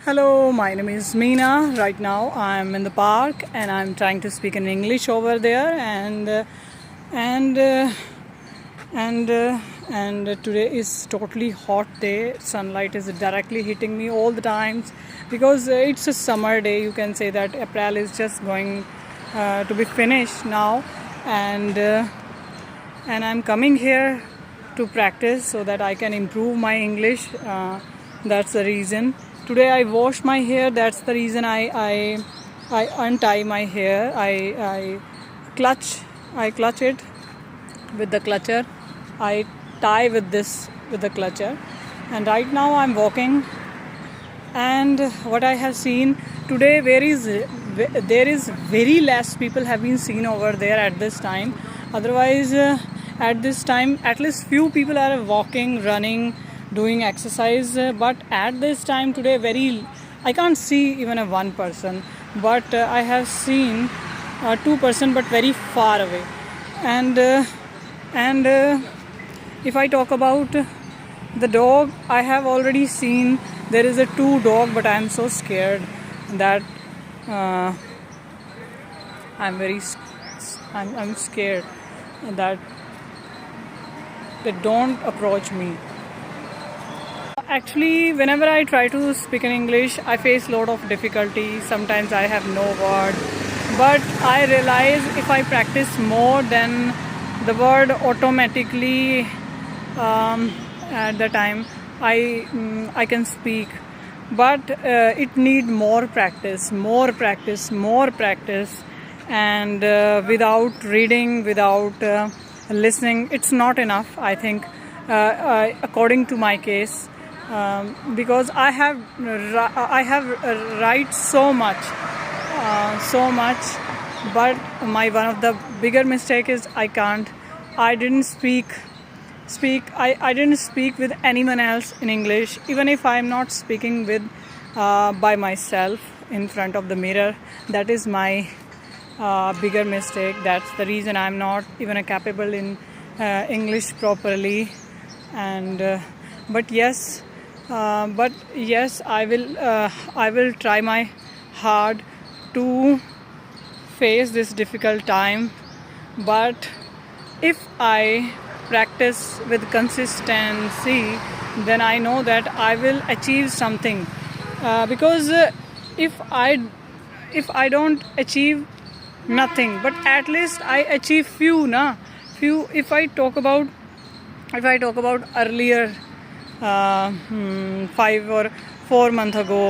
Hello, my name is Meena. Right now I'm in the park and I'm trying to speak in English over there and uh, and today is totally hot day. Sunlight is directly hitting me all the times because it's a summer day. You can say that April is just going to be finished now and I'm coming here to practice so that I can improve my English. That's the reason. Today I washed my hair. That's the reason I untie my hair. I clutch it with the clutcher. I tie with the clutcher. And right now I'm walking. And what I have seen today, there is very less people have been seen over there at this time. Otherwise, at this time, at least few people are walking, running, doing exercise. But at this time today, I can't see even a one person. But I have seen 2 person, but very far away. And if I talk about the dog, I have already seen there is a 2 dog, but I am so scared that I'm scared that they don't approach me. Actually, whenever I try to speak in English, I face a lot of difficulty. Sometimes I have no word, but I realize if I practice more, then the word automatically at the time I can speak. But it need more practice, and without reading, without listening, it's not enough. I think, according to my case, because I have write so much, but my one of the bigger mistake is I didn't speak with anyone else in English, even if I'm not speaking with by myself in front of the mirror. That is my bigger mistake. That's the reason I'm not even capable in English properly. And but yes, I will try my hard to face this difficult time. But if I practice with consistency, then I know that I will achieve something. Because if I don't achieve nothing, but at least I achieve few. If I talk about earlier, 5 or 4 months ago,